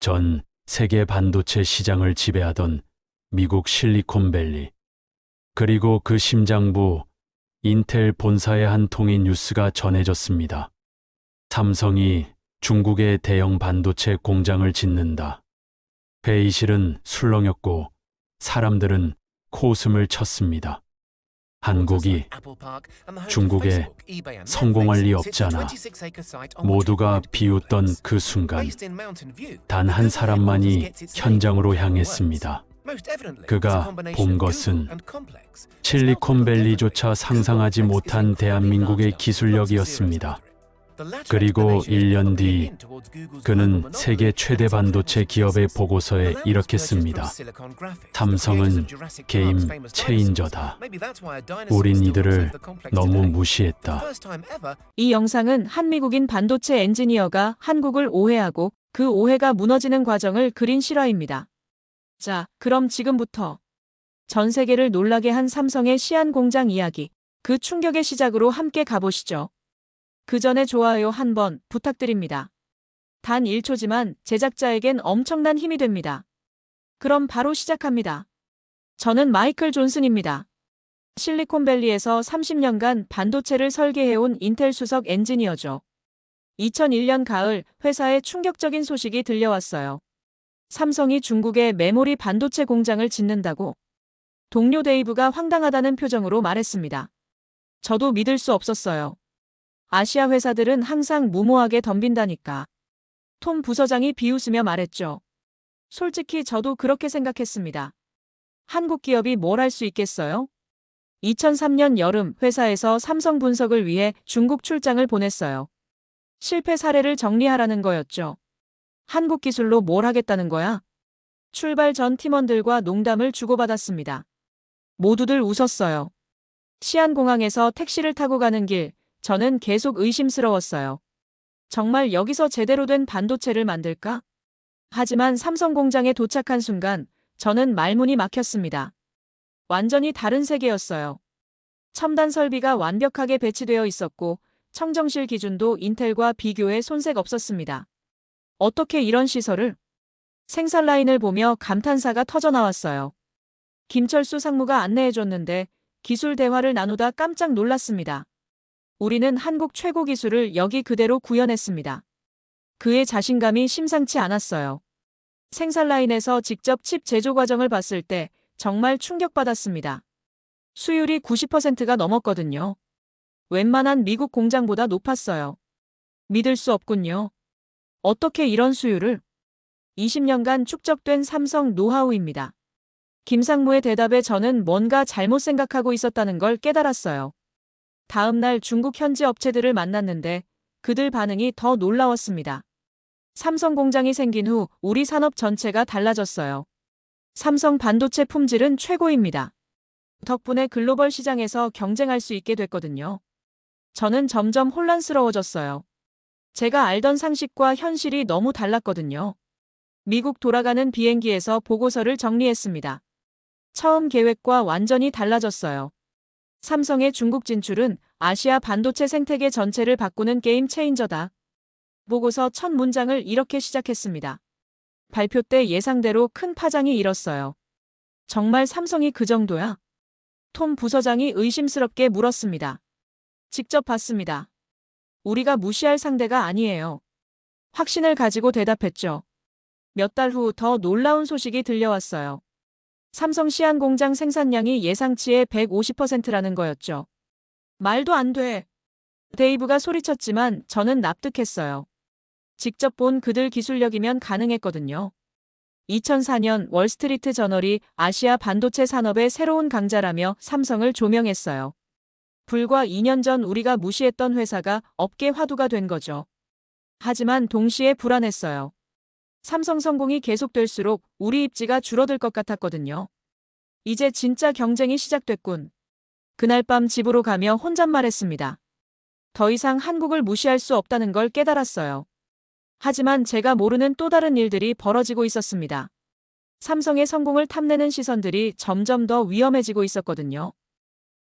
전 세계 반도체 시장을 지배하던 미국 실리콘밸리, 그리고 그 심장부 인텔 본사의 한 통의 뉴스가 전해졌습니다. 삼성이 중국에 대형 반도체 공장을 짓는다. 회의실은 술렁였고 사람들은 코웃음을 쳤습니다. 한국이 중국에 성공할 리 없잖아. 모두가 비웃던 그 순간 단 한 사람만이 현장으로 향했습니다. 그가 본 것은 실리콘밸리조차 상상하지 못한 대한민국의 기술력이었습니다. 그리고 1년 뒤 그는 세계 최대 반도체 기업의 보고서에 이렇게 씁니다. 삼성은 게임 체인저다. 우린 이들을 너무 무시했다. 이 영상은 한 미국인 반도체 엔지니어가 한국을 오해하고 그 오해가 무너지는 과정을 그린 실화입니다. 자, 그럼 지금부터 전 세계를 놀라게 한 삼성의 시안 공장 이야기, 그 충격의 시작으로 함께 가보시죠. 그 전에 좋아요 한번 부탁드립니다. 단 1초지만 제작자에겐 엄청난 힘이 됩니다. 그럼 바로 시작합니다. 저는 마이클 존슨입니다. 실리콘밸리에서 30년간 반도체를 설계해온 인텔 수석 엔지니어죠. 2001년 가을 회사에 충격적인 소식이 들려왔어요. 삼성이 중국에 메모리 반도체 공장을 짓는다고. 동료 데이브가 황당하다는 표정으로 말했습니다. 저도 믿을 수 없었어요. 아시아 회사들은 항상 무모하게 덤빈다니까. 톰 부서장이 비웃으며 말했죠. 솔직히 저도 그렇게 생각했습니다. 한국 기업이 뭘 할 수 있겠어요? 2003년 여름 회사에서 삼성 분석을 위해 중국 출장을 보냈어요. 실패 사례를 정리하라는 거였죠. 한국 기술로 뭘 하겠다는 거야? 출발 전 팀원들과 농담을 주고받았습니다. 모두들 웃었어요. 시안공항에서 택시를 타고 가는 길, 저는 계속 의심스러웠어요. 정말 여기서 제대로 된 반도체를 만들까? 하지만 삼성 공장에 도착한 순간 저는 말문이 막혔습니다. 완전히 다른 세계였어요. 첨단 설비가 완벽하게 배치되어 있었고 청정실 기준도 인텔과 비교해 손색 없었습니다. 어떻게 이런 시설을? 생산 라인을 보며 감탄사가 터져나왔어요. 김철수 상무가 안내해줬는데 기술 대화를 나누다 깜짝 놀랐습니다. 우리는 한국 최고 기술을 여기 그대로 구현했습니다. 그의 자신감이 심상치 않았어요. 생산 라인에서 직접 칩 제조 과정을 봤을 때 정말 충격받았습니다. 수율이 90%가 넘었거든요. 웬만한 미국 공장보다 높았어요. 믿을 수 없군요. 어떻게 이런 수율을? 20년간 축적된 삼성 노하우입니다. 김상무의 대답에 저는 뭔가 잘못 생각하고 있었다는 걸 깨달았어요. 다음 날 중국 현지 업체들을 만났는데 그들 반응이 더 놀라웠습니다. 삼성 공장이 생긴 후 우리 산업 전체가 달라졌어요. 삼성 반도체 품질은 최고입니다. 덕분에 글로벌 시장에서 경쟁할 수 있게 됐거든요. 저는 점점 혼란스러워졌어요. 제가 알던 상식과 현실이 너무 달랐거든요. 미국 돌아가는 비행기에서 보고서를 정리했습니다. 처음 계획과 완전히 달라졌어요. 삼성의 중국 진출은 아시아 반도체 생태계 전체를 바꾸는 게임 체인저다. 보고서 첫 문장을 이렇게 시작했습니다. 발표 때 예상대로 큰 파장이 일었어요. 정말 삼성이 그 정도야? 톰 부서장이 의심스럽게 물었습니다. 직접 봤습니다. 우리가 무시할 상대가 아니에요. 확신을 가지고 대답했죠. 몇 달 후 더 놀라운 소식이 들려왔어요. 삼성 시안 공장 생산량이 예상치의 150%라는 거였죠. 말도 안 돼. 데이브가 소리쳤지만 저는 납득했어요. 직접 본 그들 기술력이면 가능했거든요. 2004년 월스트리트 저널이 아시아 반도체 산업의 새로운 강자라며 삼성을 조명했어요. 불과 2년 전 우리가 무시했던 회사가 업계 화두가 된 거죠. 하지만 동시에 불안했어요. 삼성 성공이 계속될수록 우리 입지가 줄어들 것 같았거든요. 이제 진짜 경쟁이 시작됐군. 그날 밤 집으로 가며 혼잣말했습니다. 더 이상 한국을 무시할 수 없다는 걸 깨달았어요. 하지만 제가 모르는 또 다른 일들이 벌어지고 있었습니다. 삼성의 성공을 탐내는 시선들이 점점 더 위험해지고 있었거든요.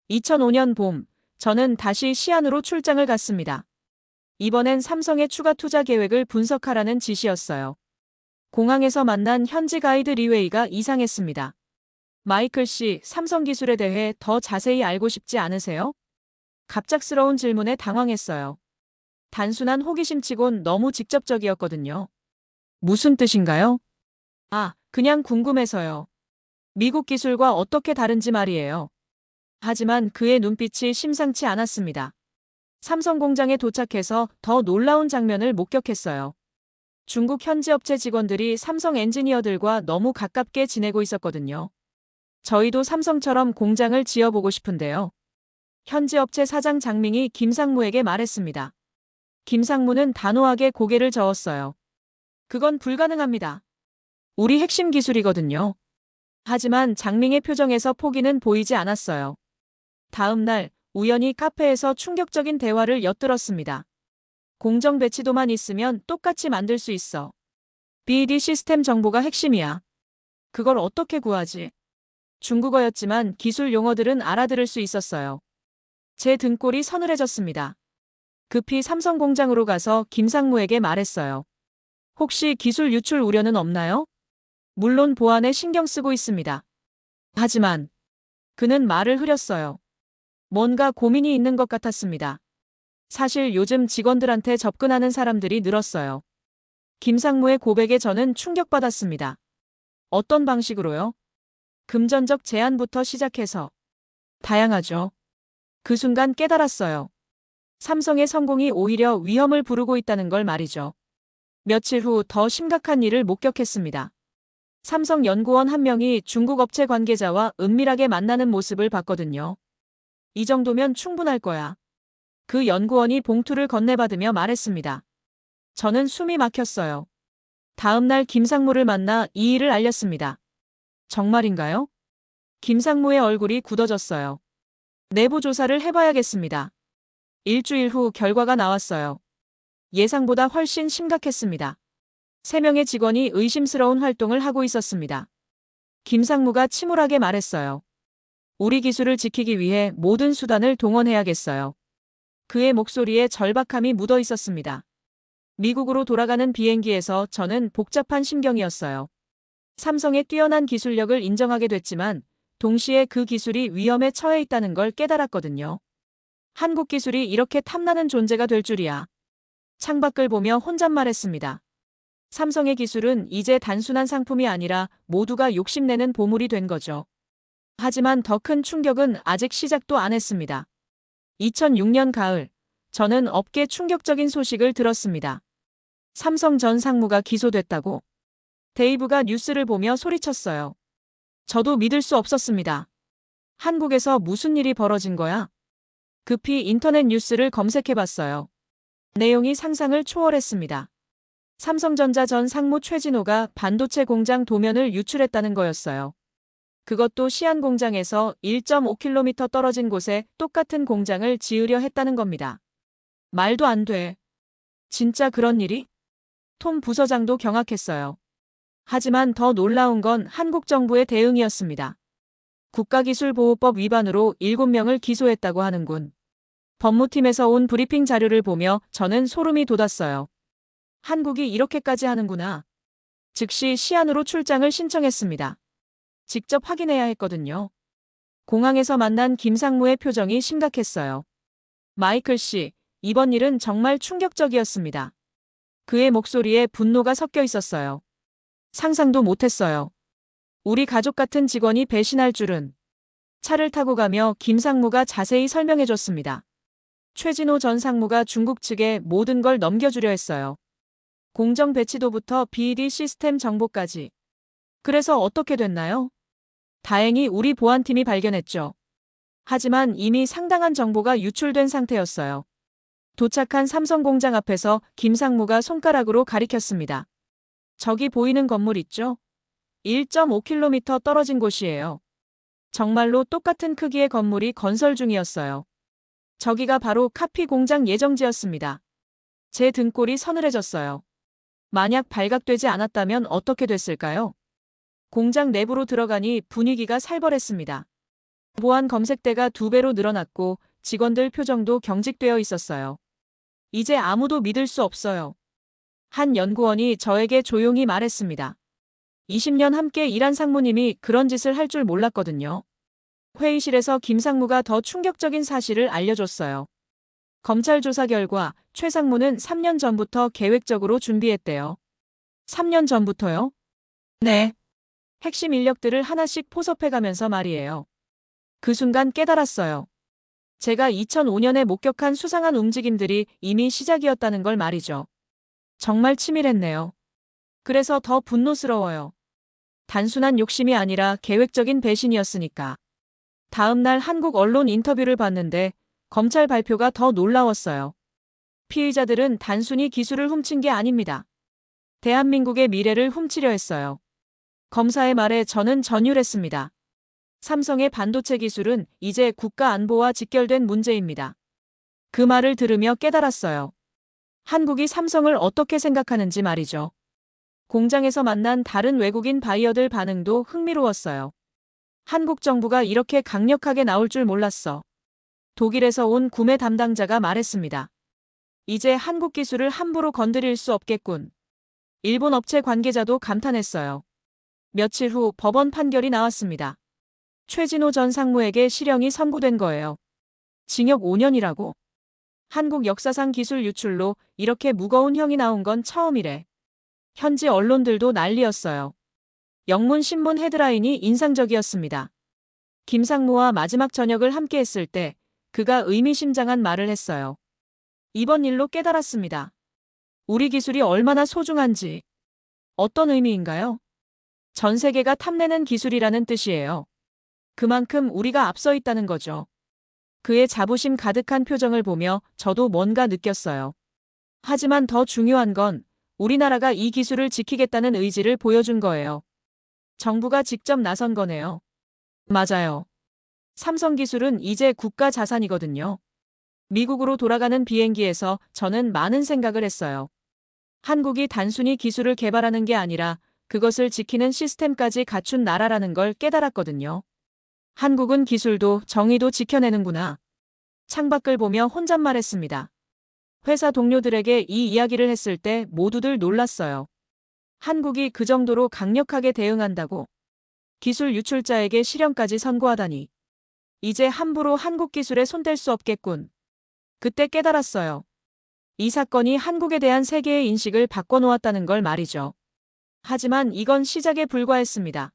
2005년 봄, 저는 다시 시안으로 출장을 갔습니다. 이번엔 삼성의 추가 투자 계획을 분석하라는 지시였어요. 공항에서 만난 현지 가이드 리웨이가 이상했습니다. 마이클 씨, 삼성 기술에 대해 더 자세히 알고 싶지 않으세요? 갑작스러운 질문에 당황했어요. 단순한 호기심치곤 너무 직접적이었거든요. 무슨 뜻인가요? 아, 그냥 궁금해서요. 미국 기술과 어떻게 다른지 말이에요. 하지만 그의 눈빛이 심상치 않았습니다. 삼성 공장에 도착해서 더 놀라운 장면을 목격했어요. 중국 현지 업체 직원들이 삼성 엔지니어들과 너무 가깝게 지내고 있었거든요. 저희도 삼성처럼 공장을 지어보고 싶은데요. 현지 업체 사장 장밍이 김상무에게 말했습니다. 김상무는 단호하게 고개를 저었어요. 그건 불가능합니다. 우리 핵심 기술이거든요. 하지만 장밍의 표정에서 포기는 보이지 않았어요. 다음 날 우연히 카페에서 충격적인 대화를 엿들었습니다. 공정 배치도만 있으면 똑같이 만들 수 있어. BD 시스템 정보가 핵심이야. 그걸 어떻게 구하지? 중국어였지만 기술 용어들은 알아들을 수 있었어요. 제 등골이 서늘해졌습니다. 급히 삼성 공장으로 가서 김상무에게 말했어요. 혹시 기술 유출 우려는 없나요? 물론 보안에 신경 쓰고 있습니다. 하지만 그는 말을 흐렸어요. 뭔가 고민이 있는 것 같았습니다. 사실 요즘 직원들한테 접근하는 사람들이 늘었어요. 김상무의 고백에 저는 충격받았습니다. 어떤 방식으로요? 금전적 제한부터 시작해서 다양하죠. 그 순간 깨달았어요. 삼성의 성공이 오히려 위험을 부르고 있다는 걸 말이죠. 며칠 후 더 심각한 일을 목격했습니다. 삼성 연구원 한 명이 중국 업체 관계자와 은밀하게 만나는 모습을 봤거든요. 이 정도면 충분할 거야. 그 연구원이 봉투를 건네받으며 말했습니다. 저는 숨이 막혔어요. 다음 날 김상무를 만나 이 일을 알렸습니다. 정말인가요? 김상무의 얼굴이 굳어졌어요. 내부 조사를 해봐야겠습니다. 일주일 후 결과가 나왔어요. 예상보다 훨씬 심각했습니다. 3명의 직원이 의심스러운 활동을 하고 있었습니다. 김상무가 침울하게 말했어요. 우리 기술을 지키기 위해 모든 수단을 동원해야겠어요. 그의 목소리에 절박함이 묻어 있었습니다. 미국으로 돌아가는 비행기에서 저는 복잡한 심경이었어요. 삼성의 뛰어난 기술력을 인정하게 됐지만 동시에 그 기술이 위험에 처해 있다는 걸 깨달았거든요. 한국 기술이 이렇게 탐나는 존재가 될 줄이야. 창밖을 보며 혼잣말했습니다. 삼성의 기술은 이제 단순한 상품이 아니라 모두가 욕심내는 보물이 된 거죠. 하지만 더 큰 충격은 아직 시작도 안 했습니다. 2006년 가을, 저는 업계 충격적인 소식을 들었습니다. 삼성 전 상무가 기소됐다고. 데이브가 뉴스를 보며 소리쳤어요. 저도 믿을 수 없었습니다. 한국에서 무슨 일이 벌어진 거야? 급히 인터넷 뉴스를 검색해봤어요. 내용이 상상을 초월했습니다. 삼성전자 전 상무 최진호가 반도체 공장 도면을 유출했다는 거였어요. 그것도 시안 공장에서 1.5km 떨어진 곳에 똑같은 공장을 지으려 했다는 겁니다. 말도 안 돼. 진짜 그런 일이? 톰 부서장도 경악했어요. 하지만 더 놀라운 건 한국 정부의 대응이었습니다. 국가기술보호법 위반으로 7명을 기소했다고 하는군. 법무팀에서 온 브리핑 자료를 보며 저는 소름이 돋았어요. 한국이 이렇게까지 하는구나. 즉시 시안으로 출장을 신청했습니다. 직접 확인해야 했거든요. 공항에서 만난 김상무의 표정이 심각했어요. 마이클 씨, 이번 일은 정말 충격적이었습니다. 그의 목소리에 분노가 섞여 있었어요. 상상도 못했어요. 우리 가족 같은 직원이 배신할 줄은. 차를 타고 가며 김상무가 자세히 설명해줬습니다. 최진호 전 상무가 중국 측에 모든 걸 넘겨주려 했어요. 공정 배치도부터 BD 시스템 정보까지. 그래서 어떻게 됐나요? 다행히 우리 보안팀이 발견했죠. 하지만 이미 상당한 정보가 유출된 상태였어요. 도착한 삼성 공장 앞에서 김상무가 손가락으로 가리켰습니다. 저기 보이는 건물 있죠? 1.5km 떨어진 곳이에요. 정말로 똑같은 크기의 건물이 건설 중이었어요. 저기가 바로 카피 공장 예정지였습니다. 제 등골이 서늘해졌어요. 만약 발각되지 않았다면 어떻게 됐을까요? 공장 내부로 들어가니 분위기가 살벌했습니다. 보안 검색대가 2배로 늘어났고 직원들 표정도 경직되어 있었어요. 이제 아무도 믿을 수 없어요. 한 연구원이 저에게 조용히 말했습니다. 20년 함께 일한 상무님이 그런 짓을 할 줄 몰랐거든요. 회의실에서 김상무가 더 충격적인 사실을 알려줬어요. 검찰 조사 결과 최 상무는 3년 전부터 계획적으로 준비했대요. 3년 전부터요? 네. 핵심 인력들을 하나씩 포섭해가면서 말이에요. 그 순간 깨달았어요. 제가 2005년에 목격한 수상한 움직임들이 이미 시작이었다는 걸 말이죠. 정말 치밀했네요. 그래서 더 분노스러워요. 단순한 욕심이 아니라 계획적인 배신이었으니까. 다음 날 한국 언론 인터뷰를 봤는데 검찰 발표가 더 놀라웠어요. 피의자들은 단순히 기술을 훔친 게 아닙니다. 대한민국의 미래를 훔치려 했어요. 검사의 말에 저는 전율했습니다. 삼성의 반도체 기술은 이제 국가 안보와 직결된 문제입니다. 그 말을 들으며 깨달았어요. 한국이 삼성을 어떻게 생각하는지 말이죠. 공장에서 만난 다른 외국인 바이어들 반응도 흥미로웠어요. 한국 정부가 이렇게 강력하게 나올 줄 몰랐어. 독일에서 온 구매 담당자가 말했습니다. 이제 한국 기술을 함부로 건드릴 수 없겠군. 일본 업체 관계자도 감탄했어요. 며칠 후 법원 판결이 나왔습니다. 최진호 전 상무에게 실형이 선고된 거예요. 징역 5년이라고. 한국 역사상 기술 유출로 이렇게 무거운 형이 나온 건 처음이래. 현지 언론들도 난리였어요. 영문 신문 헤드라인이 인상적이었습니다. 김상무와 마지막 저녁을 함께 했을 때 그가 의미심장한 말을 했어요. 이번 일로 깨달았습니다. 우리 기술이 얼마나 소중한지. 어떤 의미인가요? 전 세계가 탐내는 기술이라는 뜻이에요. 그만큼 우리가 앞서 있다는 거죠. 그의 자부심 가득한 표정을 보며 저도 뭔가 느꼈어요. 하지만 더 중요한 건 우리나라가 이 기술을 지키겠다는 의지를 보여준 거예요. 정부가 직접 나선 거네요. 맞아요. 삼성 기술은 이제 국가 자산이거든요. 미국으로 돌아가는 비행기에서 저는 많은 생각을 했어요. 한국이 단순히 기술을 개발하는 게 아니라 그것을 지키는 시스템까지 갖춘 나라라는 걸 깨달았거든요. 한국은 기술도 정의도 지켜내는구나. 창밖을 보며 혼잣말했습니다. 회사 동료들에게 이 이야기를 했을 때 모두들 놀랐어요. 한국이 그 정도로 강력하게 대응한다고. 기술 유출자에게 실형까지 선고하다니. 이제 함부로 한국 기술에 손댈 수 없겠군. 그때 깨달았어요. 이 사건이 한국에 대한 세계의 인식을 바꿔놓았다는 걸 말이죠. 하지만 이건 시작에 불과했습니다.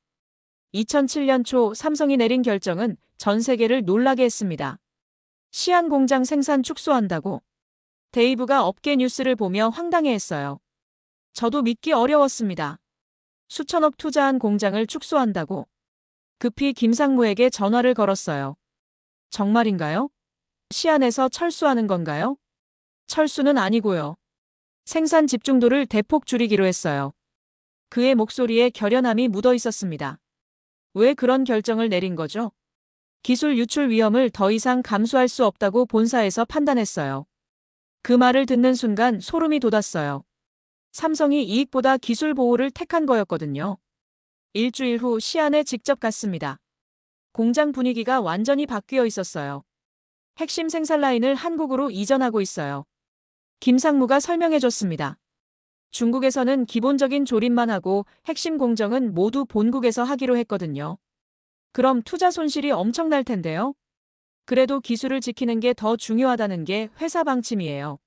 2007년 초 삼성이 내린 결정은 전 세계를 놀라게 했습니다. 시안 공장 생산 축소한다고. 데이브가 업계 뉴스를 보며 황당해했어요. 저도 믿기 어려웠습니다. 수천억 투자한 공장을 축소한다고. 급히 김상무에게 전화를 걸었어요. 정말인가요? 시안에서 철수하는 건가요? 철수는 아니고요. 생산 집중도를 대폭 줄이기로 했어요. 그의 목소리에 결연함이 묻어 있었습니다. 왜 그런 결정을 내린 거죠? 기술 유출 위험을 더 이상 감수할 수 없다고 본사에서 판단했어요. 그 말을 듣는 순간 소름이 돋았어요. 삼성이 이익보다 기술 보호를 택한 거였거든요. 일주일 후 시안에 직접 갔습니다. 공장 분위기가 완전히 바뀌어 있었어요. 핵심 생산 라인을 한국으로 이전하고 있어요. 김상무가 설명해줬습니다. 중국에서는 기본적인 조립만 하고 핵심 공정은 모두 본국에서 하기로 했거든요. 그럼 투자 손실이 엄청날 텐데요. 그래도 기술을 지키는 게 더 중요하다는 게 회사 방침이에요.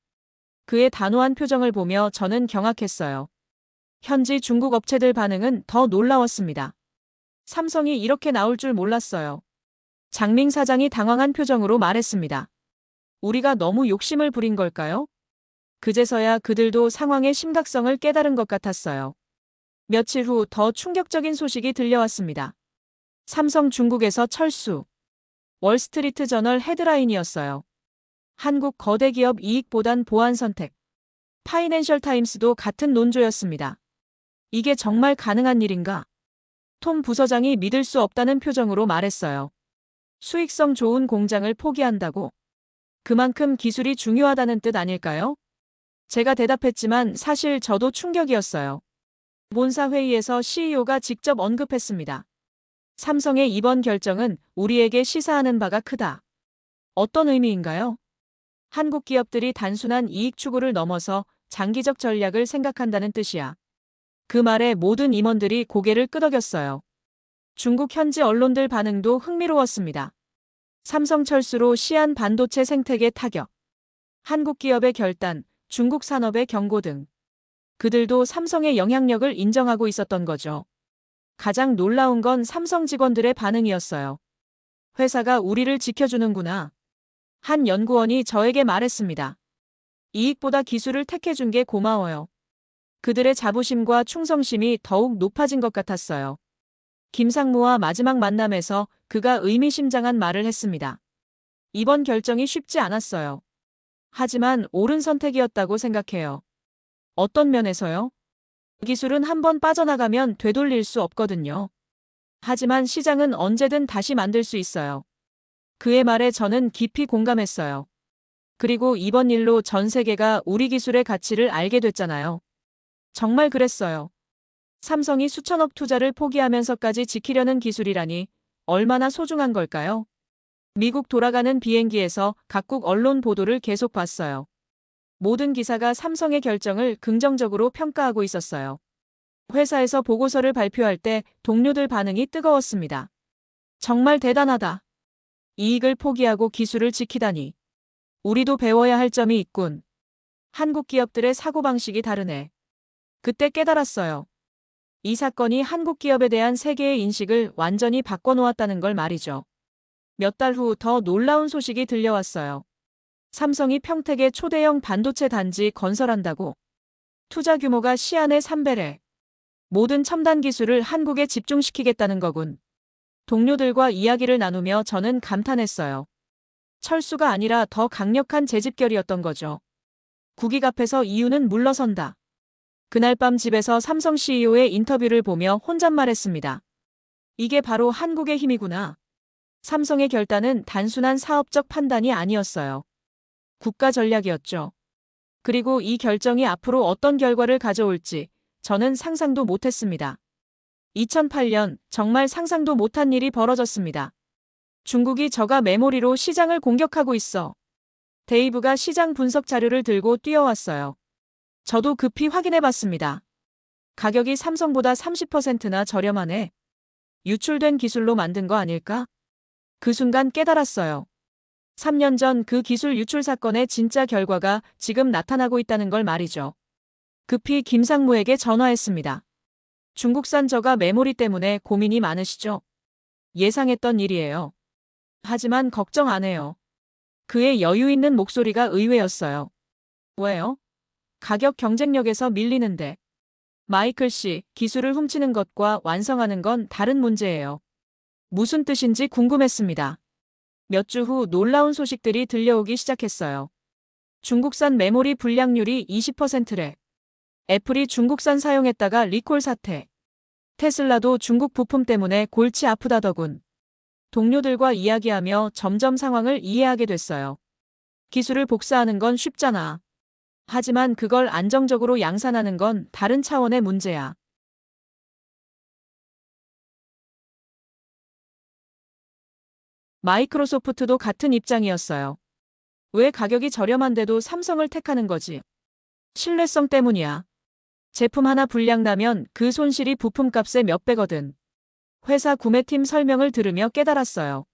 그의 단호한 표정을 보며 저는 경악했어요. 현지 중국 업체들 반응은 더 놀라웠습니다. 삼성이 이렇게 나올 줄 몰랐어요. 장밍 사장이 당황한 표정으로 말했습니다. 우리가 너무 욕심을 부린 걸까요? 그제서야 그들도 상황의 심각성을 깨달은 것 같았어요. 며칠 후 더 충격적인 소식이 들려왔습니다. 삼성 중국에서 철수. 월스트리트 저널 헤드라인이었어요. 한국 거대 기업 이익보단 보안 선택. 파이낸셜 타임스도 같은 논조였습니다. 이게 정말 가능한 일인가? 톰 부서장이 믿을 수 없다는 표정으로 말했어요. 수익성 좋은 공장을 포기한다고? 그만큼 기술이 중요하다는 뜻 아닐까요? 제가 대답했지만 사실 저도 충격이었어요. 본사 회의에서 CEO가 직접 언급했습니다. 삼성의 이번 결정은 우리에게 시사하는 바가 크다. 어떤 의미인가요? 한국 기업들이 단순한 이익 추구를 넘어서 장기적 전략을 생각한다는 뜻이야. 그 말에 모든 임원들이 고개를 끄덕였어요. 중국 현지 언론들 반응도 흥미로웠습니다. 삼성 철수로 시안 반도체 생태계 타격, 한국 기업의 결단, 중국 산업의 경고 등. 그들도 삼성의 영향력을 인정하고 있었던 거죠. 가장 놀라운 건 삼성 직원들의 반응이었어요. 회사가 우리를 지켜주는구나. 한 연구원이 저에게 말했습니다. 이익보다 기술을 택해준 게 고마워요. 그들의 자부심과 충성심이 더욱 높아진 것 같았어요. 김상무와 마지막 만남에서 그가 의미심장한 말을 했습니다. 이번 결정이 쉽지 않았어요. 하지만 옳은 선택이었다고 생각해요. 어떤 면에서요? 기술은 한번 빠져나가면 되돌릴 수 없거든요. 하지만 시장은 언제든 다시 만들 수 있어요. 그의 말에 저는 깊이 공감했어요. 그리고 이번 일로 전 세계가 우리 기술의 가치를 알게 됐잖아요. 정말 그랬어요. 삼성이 수천억 투자를 포기하면서까지 지키려는 기술이라니 얼마나 소중한 걸까요? 미국 돌아가는 비행기에서 각국 언론 보도를 계속 봤어요. 모든 기사가 삼성의 결정을 긍정적으로 평가하고 있었어요. 회사에서 보고서를 발표할 때 동료들 반응이 뜨거웠습니다. 정말 대단하다. 이익을 포기하고 기술을 지키다니. 우리도 배워야 할 점이 있군. 한국 기업들의 사고방식이 다르네. 그때 깨달았어요. 이 사건이 한국 기업에 대한 세계의 인식을 완전히 바꿔놓았다는 걸 말이죠. 몇 달 후 더 놀라운 소식이 들려왔어요. 삼성이 평택에 초대형 반도체 단지 건설한다고. 투자 규모가 시안의 3배래. 모든 첨단 기술을 한국에 집중시키겠다는 거군. 동료들과 이야기를 나누며 저는 감탄했어요. 철수가 아니라 더 강력한 재집결이었던 거죠. 국익 앞에서 이유는 물러선다. 그날 밤 집에서 삼성 CEO의 인터뷰를 보며 혼잣말했습니다. 이게 바로 한국의 힘이구나. 삼성의 결단은 단순한 사업적 판단이 아니었어요. 국가 전략이었죠. 그리고 이 결정이 앞으로 어떤 결과를 가져올지 저는 상상도 못했습니다. 2008년 정말 상상도 못한 일이 벌어졌습니다. 중국이 저가 메모리로 시장을 공격하고 있어. 데이브가 시장 분석 자료를 들고 뛰어왔어요. 저도 급히 확인해봤습니다. 가격이 삼성보다 30%나 저렴하네. 유출된 기술로 만든 거 아닐까? 그 순간 깨달았어요. 3년 전 그 기술 유출 사건의 진짜 결과가 지금 나타나고 있다는 걸 말이죠. 급히 김상무에게 전화했습니다. 중국산 저가 메모리 때문에 고민이 많으시죠? 예상했던 일이에요. 하지만 걱정 안 해요. 그의 여유 있는 목소리가 의외였어요. 왜요? 가격 경쟁력에서 밀리는데. 마이클 씨, 기술을 훔치는 것과 완성하는 건 다른 문제예요. 무슨 뜻인지 궁금했습니다. 몇 주 후 놀라운 소식들이 들려오기 시작했어요. 중국산 메모리 불량률이 20%래. 애플이 중국산 사용했다가 리콜 사태. 테슬라도 중국 부품 때문에 골치 아프다더군. 동료들과 이야기하며 점점 상황을 이해하게 됐어요. 기술을 복사하는 건 쉽잖아. 하지만 그걸 안정적으로 양산하는 건 다른 차원의 문제야. 마이크로소프트도 같은 입장이었어요. 왜 가격이 저렴한데도 삼성을 택하는 거지? 신뢰성 때문이야. 제품 하나 불량 나면 그 손실이 부품값의 몇 배거든. 회사 구매팀 설명을 들으며 깨달았어요.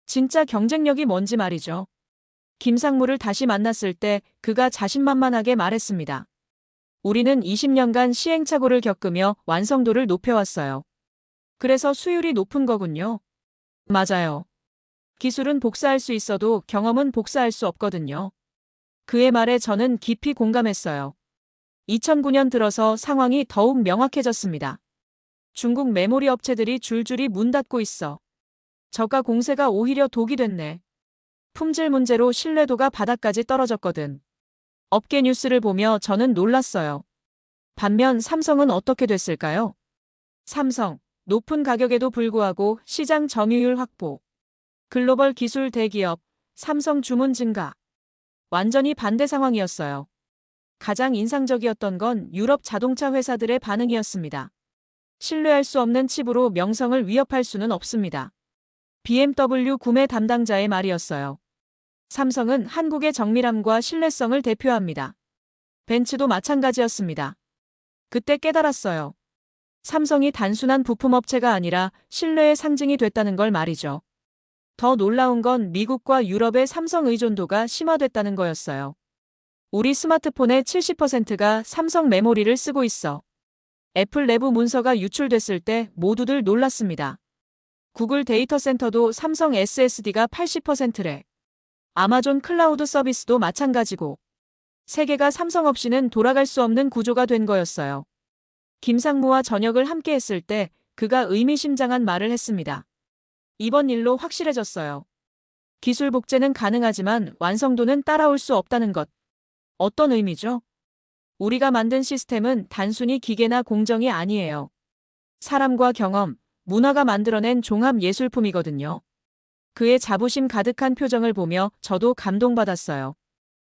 진짜 경쟁력이 뭔지 말이죠. 김상무를 다시 만났을 때 그가 자신만만하게 말했습니다. 우리는 20년간 시행착오를 겪으며 완성도를 높여왔어요. 그래서 수율이 높은 거군요. 맞아요. 기술은 복사할 수 있어도 경험은 복사할 수 없거든요. 그의 말에 저는 깊이 공감했어요. 2009년 들어서 상황이 더욱 명확해졌습니다. 중국 메모리 업체들이 줄줄이 문 닫고 있어. 저가 공세가 오히려 독이 됐네. 품질 문제로 신뢰도가 바닥까지 떨어졌거든. 업계 뉴스를 보며 저는 놀랐어요. 반면 삼성은 어떻게 됐을까요? 삼성, 높은 가격에도 불구하고 시장 점유율 확보. 글로벌 기술 대기업, 삼성 주문 증가. 완전히 반대 상황이었어요. 가장 인상적이었던 건 유럽 자동차 회사들의 반응이었습니다. 신뢰할 수 없는 칩으로 명성을 위협할 수는 없습니다. BMW 구매 담당자의 말이었어요. 삼성은 한국의 정밀함과 신뢰성을 대표합니다. 벤츠도 마찬가지였습니다. 그때 깨달았어요. 삼성이 단순한 부품업체가 아니라 신뢰의 상징이 됐다는 걸 말이죠. 더 놀라운 건 미국과 유럽의 삼성 의존도가 심화됐다는 거였어요. 우리 스마트폰의 70%가 삼성 메모리를 쓰고 있어. 애플 내부 문서가 유출됐을 때 모두들 놀랐습니다. 구글 데이터 센터도 삼성 SSD가 80%래. 아마존 클라우드 서비스도 마찬가지고. 세계가 삼성 없이는 돌아갈 수 없는 구조가 된 거였어요. 김상무와 저녁을 함께 했을 때 그가 의미심장한 말을 했습니다. 이번 일로 확실해졌어요. 기술 복제는 가능하지만 완성도는 따라올 수 없다는 것. 어떤 의미죠? 우리가 만든 시스템은 단순히 기계나 공정이 아니에요. 사람과 경험, 문화가 만들어낸 종합 예술품이거든요. 그의 자부심 가득한 표정을 보며 저도 감동받았어요.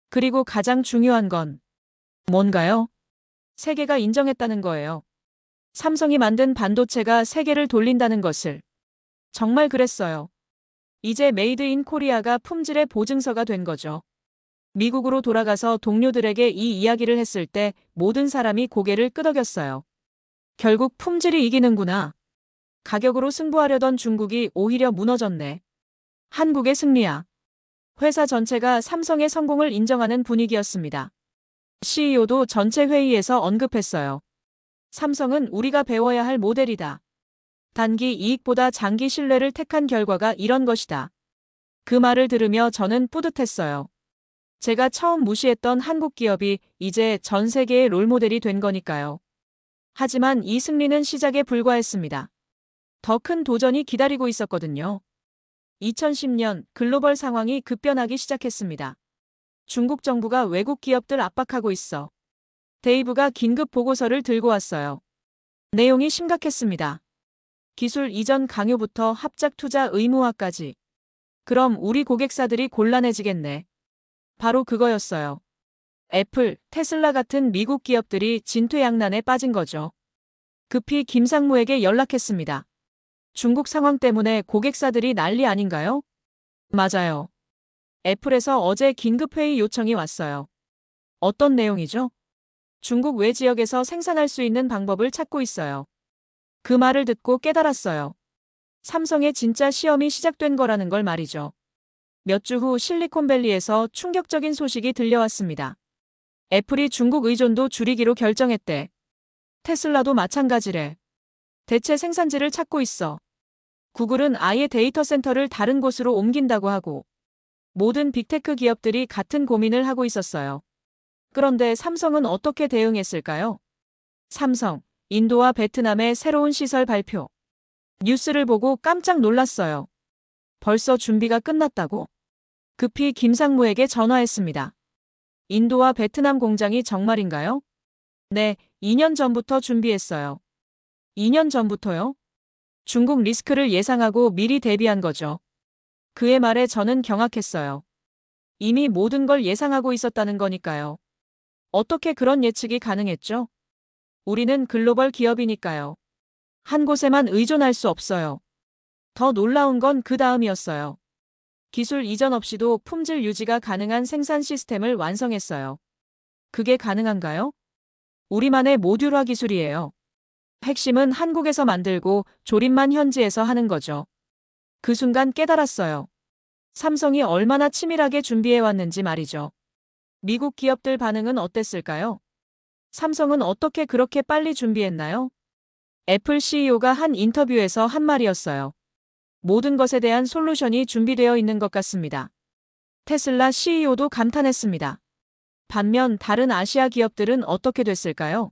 그리고 가장 중요한 건 뭔가요? 세계가 인정했다는 거예요. 삼성이 만든 반도체가 세계를 돌린다는 것을. 정말 그랬어요. 이제 메이드 인 코리아가 품질의 보증서가 된 거죠. 미국으로 돌아가서 동료들에게 이 이야기를 했을 때 모든 사람이 고개를 끄덕였어요. 결국 품질이 이기는구나. 가격으로 승부하려던 중국이 오히려 무너졌네. 한국의 승리야. 회사 전체가 삼성의 성공을 인정하는 분위기였습니다. CEO도 전체 회의에서 언급했어요. 삼성은 우리가 배워야 할 모델이다. 단기 이익보다 장기 신뢰를 택한 결과가 이런 것이다. 그 말을 들으며 저는 뿌듯했어요. 제가 처음 무시했던 한국 기업이 이제 전 세계의 롤모델이 된 거니까요. 하지만 이 승리는 시작에 불과했습니다. 더 큰 도전이 기다리고 있었거든요. 2010년 글로벌 상황이 급변하기 시작했습니다. 중국 정부가 외국 기업들 압박하고 있어. 데이브가 긴급 보고서를 들고 왔어요. 내용이 심각했습니다. 기술 이전 강요부터 합작 투자 의무화까지. 그럼 우리 고객사들이 곤란해지겠네. 바로 그거였어요. 애플, 테슬라 같은 미국 기업들이 진퇴양난에 빠진 거죠. 급히 김상무에게 연락했습니다. 중국 상황 때문에 고객사들이 난리 아닌가요? 맞아요. 애플에서 어제 긴급회의 요청이 왔어요. 어떤 내용이죠? 중국 외 지역에서 생산할 수 있는 방법을 찾고 있어요. 그 말을 듣고 깨달았어요. 삼성의 진짜 시험이 시작된 거라는 걸 말이죠. 몇 주 후 실리콘밸리에서 충격적인 소식이 들려왔습니다. 애플이 중국 의존도 줄이기로 결정했대. 테슬라도 마찬가지래. 대체 생산지를 찾고 있어. 구글은 아예 데이터 센터를 다른 곳으로 옮긴다고 하고. 모든 빅테크 기업들이 같은 고민을 하고 있었어요. 그런데 삼성은 어떻게 대응했을까요? 삼성, 인도와 베트남의 새로운 시설 발표. 뉴스를 보고 깜짝 놀랐어요. 벌써 준비가 끝났다고? 급히 김상무에게 전화했습니다. 인도와 베트남 공장이 정말인가요? 네, 2년 전부터 준비했어요. 2년 전부터요? 중국 리스크를 예상하고 미리 대비한 거죠. 그의 말에 저는 경악했어요. 이미 모든 걸 예상하고 있었다는 거니까요. 어떻게 그런 예측이 가능했죠? 우리는 글로벌 기업이니까요. 한 곳에만 의존할 수 없어요. 더 놀라운 건 그 다음이었어요. 기술 이전 없이도 품질 유지가 가능한 생산 시스템을 완성했어요. 그게 가능한가요? 우리만의 모듈화 기술이에요. 핵심은 한국에서 만들고 조립만 현지에서 하는 거죠. 그 순간 깨달았어요. 삼성이 얼마나 치밀하게 준비해왔는지 말이죠. 미국 기업들 반응은 어땠을까요? 삼성은 어떻게 그렇게 빨리 준비했나요? 애플 CEO가 한 인터뷰에서 한 말이었어요. 모든 것에 대한 솔루션이 준비되어 있는 것 같습니다. 테슬라 CEO도 감탄했습니다. 반면 다른 아시아 기업들은 어떻게 됐을까요?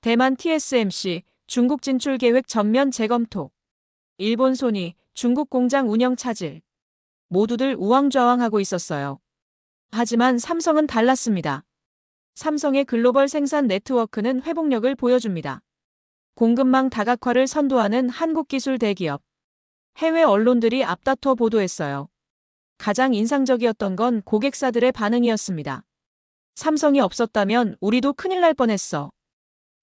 대만 TSMC, 중국 진출 계획 전면 재검토. 일본 소니, 중국 공장 운영 차질. 모두들 우왕좌왕하고 있었어요. 하지만 삼성은 달랐습니다. 삼성의 글로벌 생산 네트워크는 회복력을 보여줍니다. 공급망 다각화를 선도하는 한국 기술 대기업. 해외 언론들이 앞다퉈 보도했어요. 가장 인상적이었던 건 고객사들의 반응이었습니다. 삼성이 없었다면 우리도 큰일 날 뻔했어.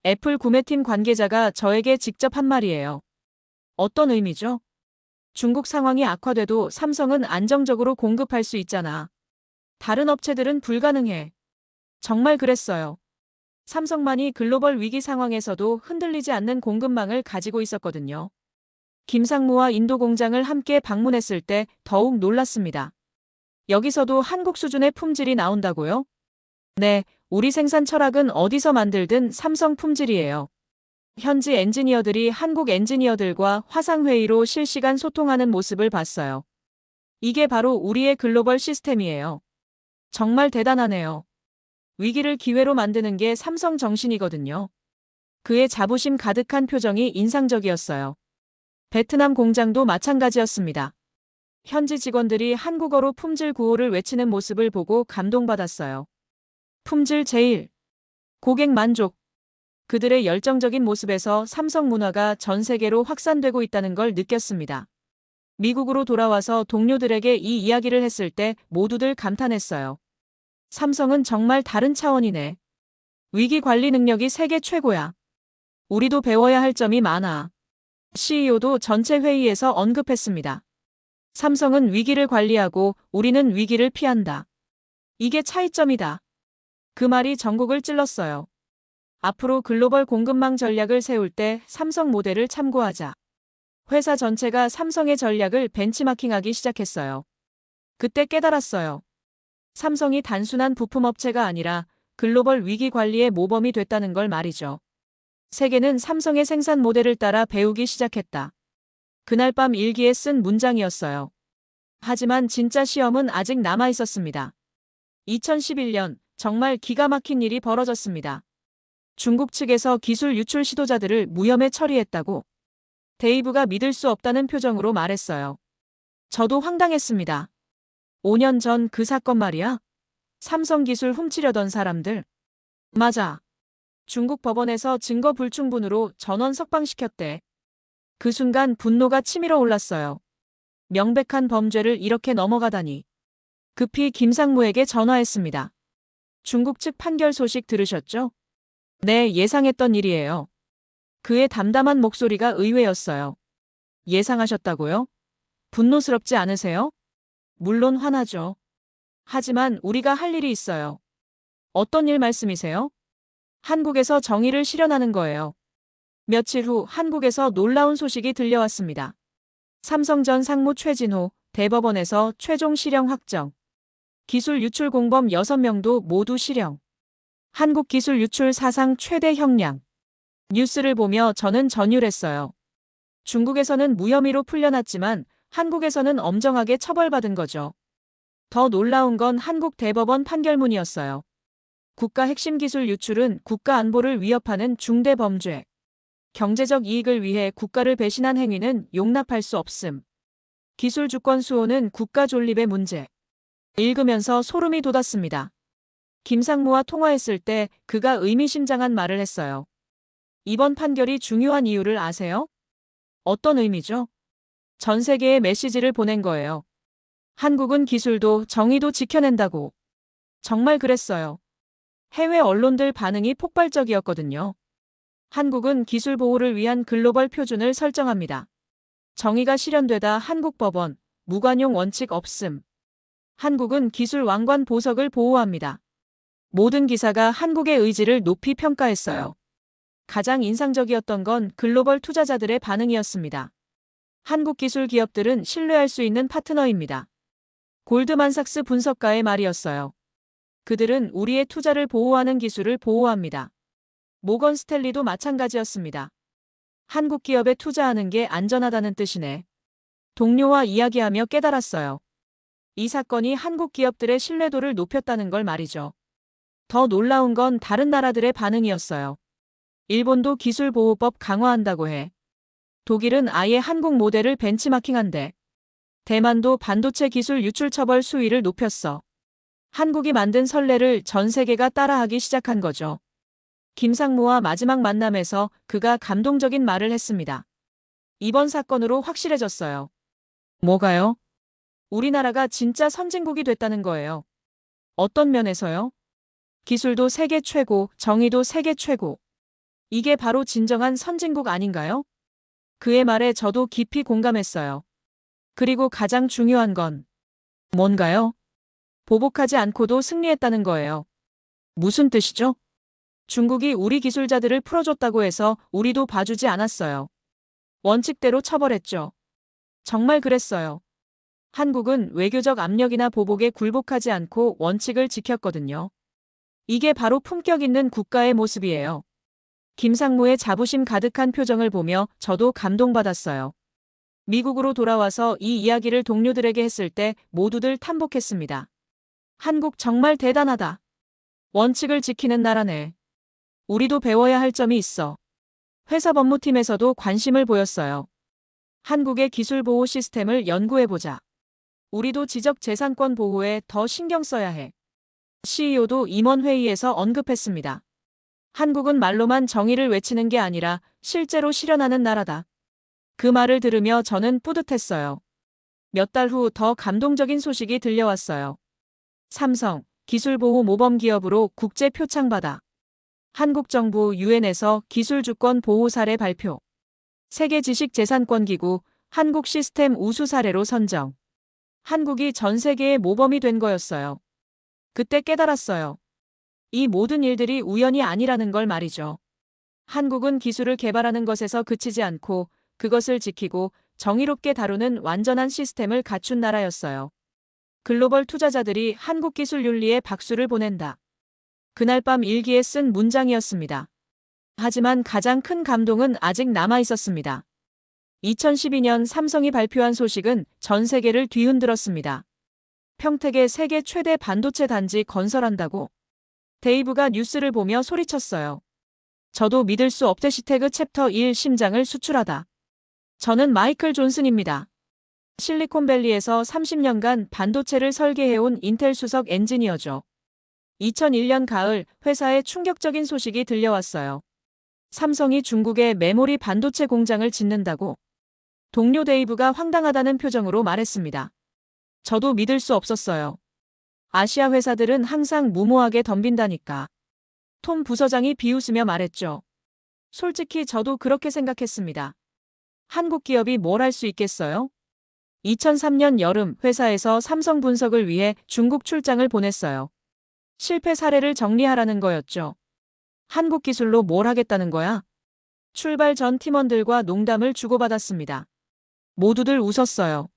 애플 구매팀 관계자가 저에게 직접 한 말이에요. 어떤 의미죠? 중국 상황이 악화돼도 삼성은 안정적으로 공급할 수 있잖아. 다른 업체들은 불가능해. 정말 그랬어요. 삼성만이 글로벌 위기 상황에서도 흔들리지 않는 공급망을 가지고 있었거든요. 김상무와 인도 공장을 함께 방문했을 때 더욱 놀랐습니다. 여기서도 한국 수준의 품질이 나온다고요? 네, 우리 생산 철학은 어디서 만들든 삼성 품질이에요. 현지 엔지니어들이 한국 엔지니어들과 화상회의로 실시간 소통하는 모습을 봤어요. 이게 바로 우리의 글로벌 시스템이에요. 정말 대단하네요. 위기를 기회로 만드는 게 삼성 정신이거든요. 그의 자부심 가득한 표정이 인상적이었어요. 베트남 공장도 마찬가지였습니다. 현지 직원들이 한국어로 품질 구호를 외치는 모습을 보고 감동받았어요. 품질 제일, 고객 만족. 그들의 열정적인 모습에서 삼성 문화가 전 세계로 확산되고 있다는 걸 느꼈습니다. 미국으로 돌아와서 동료들에게 이 이야기를 했을 때 모두들 감탄했어요. 삼성은 정말 다른 차원이네. 위기 관리 능력이 세계 최고야. 우리도 배워야 할 점이 많아. CEO도 전체 회의에서 언급했습니다. 삼성은 위기를 관리하고 우리는 위기를 피한다. 이게 차이점이다. 그 말이 전국을 찔렀어요. 앞으로 글로벌 공급망 전략을 세울 때 삼성 모델을 참고하자. 회사 전체가 삼성의 전략을 벤치마킹하기 시작했어요. 그때 깨달았어요. 삼성이 단순한 부품업체가 아니라 글로벌 위기 관리의 모범이 됐다는 걸 말이죠. 세계는 삼성의 생산 모델을 따라 배우기 시작했다. 그날 밤 일기에 쓴 문장이었어요. 하지만 진짜 시험은 아직 남아 있었습니다. 2011년 정말 기가 막힌 일이 벌어졌습니다. 중국 측에서 기술 유출 시도자들을 무혐의 처리했다고 데이브가 믿을 수 없다는 표정으로 말했어요. 저도 황당했습니다. 5년 전 그 사건 말이야? 삼성 기술 훔치려던 사람들. 맞아. 중국 법원에서 증거 불충분으로 전원 석방시켰대. 그 순간 분노가 치밀어 올랐어요. 명백한 범죄를 이렇게 넘어가다니. 급히 김상무에게 전화했습니다. 중국 측 판결 소식 들으셨죠? 네, 예상했던 일이에요. 그의 담담한 목소리가 의외였어요. 예상하셨다고요? 분노스럽지 않으세요? 물론 화나죠. 하지만 우리가 할 일이 있어요. 어떤 일 말씀이세요? 한국에서 정의를 실현하는 거예요. 며칠 후 한국에서 놀라운 소식이 들려왔습니다. 삼성 전 상무 최진호 대법원에서 최종 실형 확정. 기술 유출 공범 6명도 모두 실형. 한국 기술 유출 사상 최대 형량. 뉴스를 보며 저는 전율했어요. 중국에서는 무혐의로 풀려났지만 한국에서는 엄정하게 처벌받은 거죠. 더 놀라운 건 한국 대법원 판결문이었어요. 국가 핵심 기술 유출은 국가 안보를 위협하는 중대 범죄. 경제적 이익을 위해 국가를 배신한 행위는 용납할 수 없음. 기술 주권 수호는 국가 존립의 문제. 읽으면서 소름이 돋았습니다. 김상무와 통화했을 때 그가 의미심장한 말을 했어요. 이번 판결이 중요한 이유를 아세요? 어떤 의미죠? 전 세계에 메시지를 보낸 거예요. 한국은 기술도 정의도 지켜낸다고. 정말 그랬어요. 해외 언론들 반응이 폭발적이었거든요. 한국은 기술 보호를 위한 글로벌 표준을 설정합니다. 정의가 실현되다 한국 법원, 무관용 원칙 없음. 한국은 기술 왕관 보석을 보호합니다. 모든 기사가 한국의 의지를 높이 평가했어요. 가장 인상적이었던 건 글로벌 투자자들의 반응이었습니다. 한국 기술 기업들은 신뢰할 수 있는 파트너입니다. 골드만삭스 분석가의 말이었어요. 그들은 우리의 투자를 보호하는 기술을 보호합니다. 모건 스탠리도 마찬가지였습니다. 한국 기업에 투자하는 게 안전하다는 뜻이네. 동료와 이야기하며 깨달았어요. 이 사건이 한국 기업들의 신뢰도를 높였다는 걸 말이죠. 더 놀라운 건 다른 나라들의 반응이었어요. 일본도 기술보호법 강화한다고 해. 독일은 아예 한국 모델을 벤치마킹한대. 대만도 반도체 기술 유출 처벌 수위를 높였어. 한국이 만든 선례를 전 세계가 따라하기 시작한 거죠. 김상무와 마지막 만남에서 그가 감동적인 말을 했습니다. 이번 사건으로 확실해졌어요. 뭐가요? 우리나라가 진짜 선진국이 됐다는 거예요. 어떤 면에서요? 기술도 세계 최고, 정의도 세계 최고. 이게 바로 진정한 선진국 아닌가요? 그의 말에 저도 깊이 공감했어요. 그리고 가장 중요한 건 뭔가요? 보복하지 않고도 승리했다는 거예요. 무슨 뜻이죠? 중국이 우리 기술자들을 풀어줬다고 해서 우리도 봐주지 않았어요. 원칙대로 처벌했죠. 정말 그랬어요. 한국은 외교적 압력이나 보복에 굴복하지 않고 원칙을 지켰거든요. 이게 바로 품격 있는 국가의 모습이에요. 김상무의 자부심 가득한 표정을 보며 저도 감동받았어요. 미국으로 돌아와서 이 이야기를 동료들에게 했을 때 모두들 탐복했습니다. 한국 정말 대단하다. 원칙을 지키는 나라네. 우리도 배워야 할 점이 있어. 회사 법무팀에서도 관심을 보였어요. 한국의 기술 보호 시스템을 연구해보자. 우리도 지적 재산권 보호에 더 신경 써야 해. CEO도 임원회의에서 언급했습니다. 한국은 말로만 정의를 외치는 게 아니라 실제로 실현하는 나라다. 그 말을 들으며 저는 뿌듯했어요. 몇 달 후 더 감동적인 소식이 들려왔어요. 삼성, 기술보호 모범기업으로 국제 표창받아. 한국 정부 유엔에서 기술주권 보호 사례 발표. 세계 지식재산권기구 한국 시스템 우수 사례로 선정. 한국이 전 세계의 모범이 된 거였어요. 그때 깨달았어요. 이 모든 일들이 우연이 아니라는 걸 말이죠. 한국은 기술을 개발하는 것에서 그치지 않고 그것을 지키고 정의롭게 다루는 완전한 시스템을 갖춘 나라였어요. 글로벌 투자자들이 한국 기술 윤리에 박수를 보낸다. 그날 밤 일기에 쓴 문장이었습니다. 하지만 가장 큰 감동은 아직 남아 있었습니다. 2012년 삼성이 발표한 소식은 전 세계를 뒤흔들었습니다. 평택에 세계 최대 반도체 단지 건설한다고. 데이브가 뉴스를 보며 소리쳤어요. 저도 믿을 수 없. 해시태그 챕터 1 심장을 수출하다. 저는 마이클 존슨입니다. 실리콘밸리에서 30년간 반도체를 설계해온 인텔 수석 엔지니어죠. 2001년 가을 회사에 충격적인 소식이 들려왔어요. 삼성이 중국에 메모리 반도체 공장을 짓는다고. 동료 데이브가 황당하다는 표정으로 말했습니다. 저도 믿을 수 없었어요. 아시아 회사들은 항상 무모하게 덤빈다니까. 톰 부서장이 비웃으며 말했죠. 솔직히 저도 그렇게 생각했습니다. 한국 기업이 뭘 할 수 있겠어요? 2003년 여름 회사에서 삼성 분석을 위해 중국 출장을 보냈어요. 실패 사례를 정리하라는 거였죠. 한국 기술로 뭘 하겠다는 거야? 출발 전 팀원들과 농담을 주고받았습니다. 모두들 웃었어요.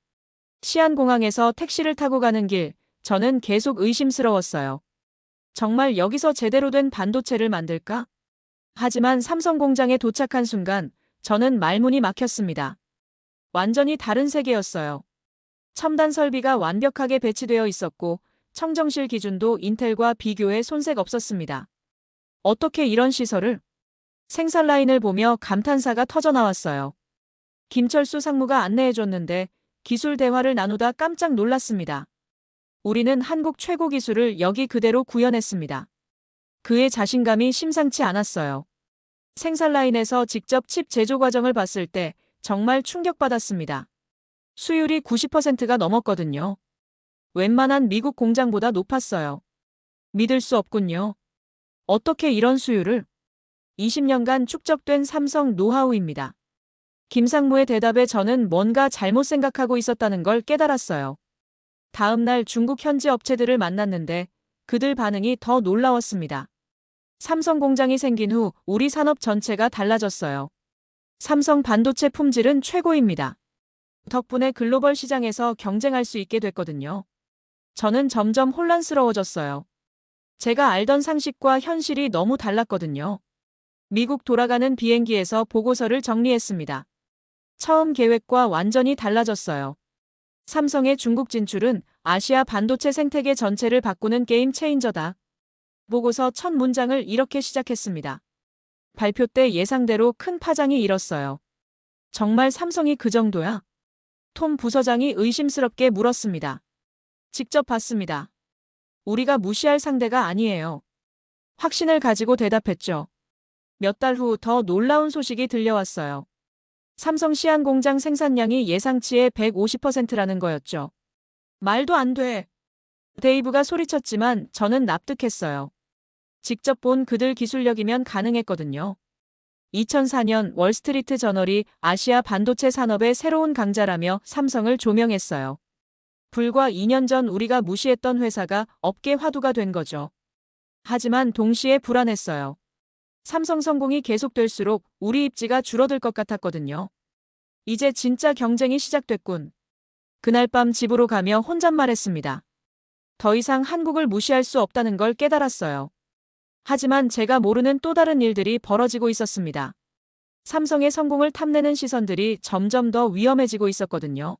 시안공항에서 택시를 타고 가는 길, 저는 계속 의심스러웠어요. 정말 여기서 제대로 된 반도체를 만들까? 하지만 삼성 공장에 도착한 순간 저는 말문이 막혔습니다. 완전히 다른 세계였어요. 첨단 설비가 완벽하게 배치되어 있었고 청정실 기준도 인텔과 비교해 손색 없었습니다. 어떻게 이런 시설을? 생산 라인을 보며 감탄사가 터져나왔어요. 김철수 상무가 안내해줬는데 기술 대화를 나누다 깜짝 놀랐습니다. 우리는 한국 최고 기술을 여기 그대로 구현했습니다. 그의 자신감이 심상치 않았어요. 생산 라인에서 직접 칩 제조 과정을 봤을 때 정말 충격받았습니다. 수율이 90%가 넘었거든요. 웬만한 미국 공장보다 높았어요. 믿을 수 없군요. 어떻게 이런 수율을? 20년간 축적된 삼성 노하우입니다. 김상무의 대답에 저는 뭔가 잘못 생각하고 있었다는 걸 깨달았어요. 다음 날 중국 현지 업체들을 만났는데 그들 반응이 더 놀라웠습니다. 삼성 공장이 생긴 후 우리 산업 전체가 달라졌어요. 삼성 반도체 품질은 최고입니다. 덕분에 글로벌 시장에서 경쟁할 수 있게 됐거든요. 저는 점점 혼란스러워졌어요. 제가 알던 상식과 현실이 너무 달랐거든요. 미국 돌아가는 비행기에서 보고서를 정리했습니다. 처음 계획과 완전히 달라졌어요. 삼성의 중국 진출은 아시아 반도체 생태계 전체를 바꾸는 게임 체인저다. 보고서 첫 문장을 이렇게 시작했습니다. 발표 때 예상대로 큰 파장이 일었어요. 정말 삼성이 그 정도야? 톰 부서장이 의심스럽게 물었습니다. 직접 봤습니다. 우리가 무시할 상대가 아니에요. 확신을 가지고 대답했죠. 몇 달 후 더 놀라운 소식이 들려왔어요. 삼성 시안 공장 생산량이 예상치의 150%라는 거였죠. 말도 안 돼. 데이브가 소리쳤지만 저는 납득했어요. 직접 본 그들 기술력이면 가능했거든요. 2004년 월스트리트 저널이 아시아 반도체 산업의 새로운 강자라며 삼성을 조명했어요. 불과 2년 전 우리가 무시했던 회사가 업계 화두가 된 거죠. 하지만 동시에 불안했어요. 삼성 성공이 계속될수록 우리 입지가 줄어들 것 같았거든요. 이제 진짜 경쟁이 시작됐군. 그날 밤 집으로 가며 혼잣말했습니다. 더 이상 한국을 무시할 수 없다는 걸 깨달았어요. 하지만 제가 모르는 또 다른 일들이 벌어지고 있었습니다. 삼성의 성공을 탐내는 시선들이 점점 더 위험해지고 있었거든요.